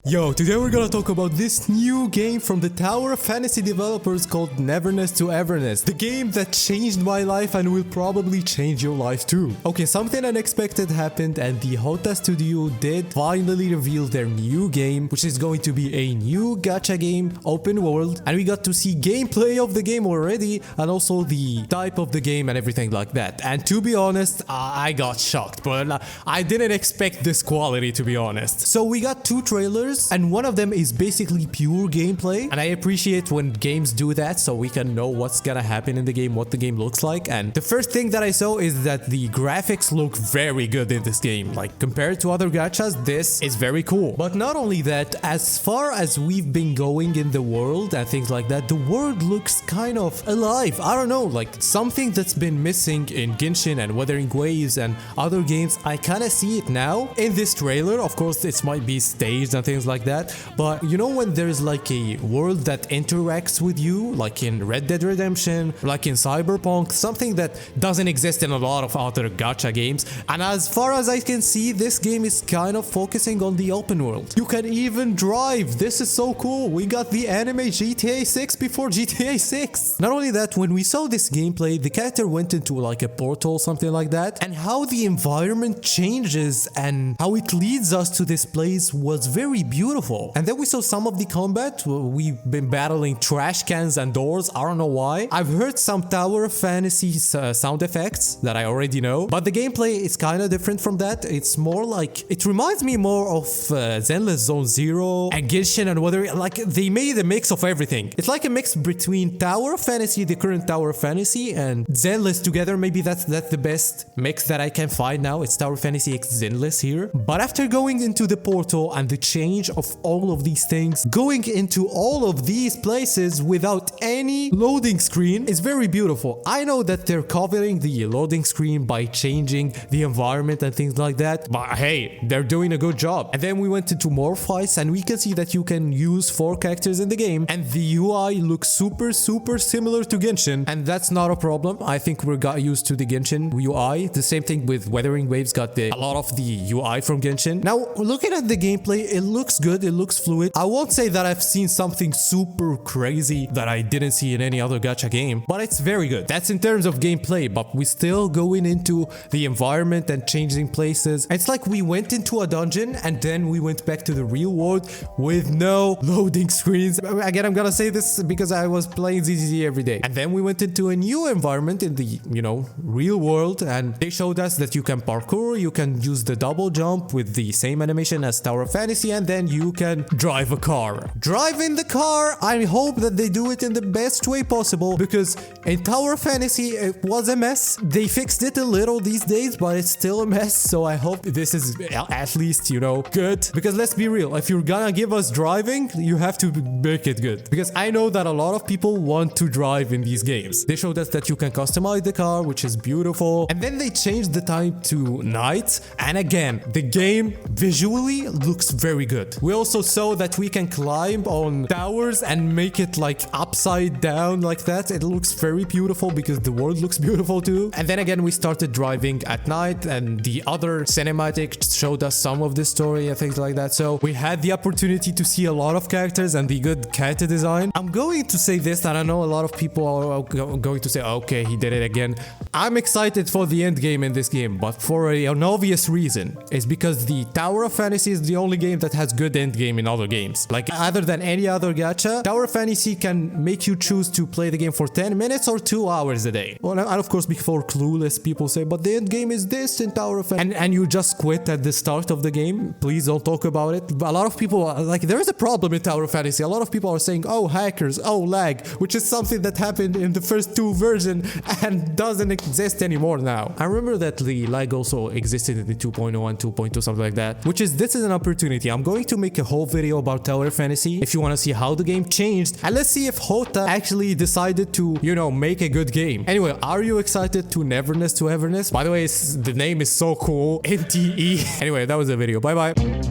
Yo, today we're gonna talk about this new game from the Tower of Fantasy developers called Neverness to Evernes. The game that changed my life and will probably change your life too. Okay, something unexpected happened and the Hota studio did finally reveal their new game, which is going to be a new gacha game, open world, and we got to see gameplay of the game already and also the type of the game and everything like that. And to be honest, I got shocked, but I didn't expect this quality, to be honest. So we got two trailers and one of them is basically pure gameplay, and I appreciate when games do that so we can know what's gonna happen in the game, what the game looks like. And the first thing that I saw is that the graphics look very good in this game. Like compared to other gachas, this is very cool. But not only that, as far as we've been going in the world and things like that, the world looks kind of alive. I don't know, like something that's been missing in Genshin and Wuthering Waves and other games. I kind of see it now in this trailer. Of course, it might be staged and things like that, but you know when there's like a world that interacts with you, like in Red Dead Redemption, like in Cyberpunk, something that doesn't exist in a lot of other gacha games. And as far as I can see, this game is kind of focusing on the open world. You can even drive. This is so cool. We got the anime GTA 6 before GTA 6. Not only that, when we saw this gameplay, the character went into like a portal, something like that, and how the environment changes and how it leads us to this place was very beautiful. And then we saw some of the combat. We've been battling trash cans and doors. I don't know why. I've heard some Tower of Fantasy sound effects that I already know, but the gameplay is kind of different from that. It's more like, it reminds me more of Zenless Zone Zero and Genshin and Wuthering. Like they made a mix of everything. It's like a mix between Tower of Fantasy, the current Tower of Fantasy, and Zenless together. Maybe that's the best mix that I can find now. It's Tower of Fantasy X Zenless here. But after going into the portal and the change of all of these things, going into all of these places without any loading screen is very beautiful. I know that they're covering the loading screen by changing the environment and things like that, but hey, they're doing a good job. And then we went into more fights and we can see that you can use 4 characters in the game and the UI looks super similar to Genshin, and that's not a problem. I think we got used to the Genshin UI. The same thing with Wuthering Waves, got a lot of the UI from Genshin. Now looking at the gameplay, it looks good, it looks fluid. I won't say that I've seen something super crazy that I didn't see in any other gacha game, but it's very good. That's in terms of gameplay, but we still going into the environment and changing places. It's like we went into a dungeon and then we went back to the real world with no loading screens. Again, I'm gonna say this because I was playing ZZZ every day. And then we went into a new environment in the, real world, and they showed us that you can parkour, you can use the double jump with the same animation as Tower of Fantasy, and then you can drive a car. Drive in the car, I hope that they do it in the best way possible, because in Tower of Fantasy it was a mess. They fixed it a little these days, but it's still a mess, so I hope this is at least, good. Because let's be real, if you're gonna give us driving, you have to make it good. Because I know that a lot of people want to drive in these games. They showed us that you can customize the car, which is beautiful, and then they changed the time to night, and again, the game visually looks very good. We also saw that we can climb on towers and make it like upside down like that. It looks very beautiful because the world looks beautiful too. And then again, we started driving at night, and the other cinematic showed us some of the story and things like that. So we had the opportunity to see a lot of characters and the good character design. I'm going to say this, and I know a lot of people are going to say, okay, he did it again. I'm excited for the end game in this game, but for an obvious reason. It's because the Tower of Fantasy is the only game that has good end game in other games. Like other than any other gacha, Tower of Fantasy can make you choose to play the game for 10 minutes or 2 hours a day. Well, and of course, before clueless people say, but the end game is this in Tower of Fantasy, and you just quit at the start of the game. Please don't talk about it. But a lot of people are like, there is a problem in Tower of Fantasy. A lot of people are saying, oh, hackers, oh, lag, which is something that happened in the first 2 versions and doesn't exist anymore now. I remember that the lag also existed in the 2.0 and 2.2, something like that, this is an opportunity. I'm going to make a whole video about Tower of Fantasy if you want to see how the game changed, and let's see if Hota actually decided to, make a good game. Anyway, are you excited to Neverness to Evernes? By the way, the name is so cool. NTE. Anyway, that was the video. Bye bye.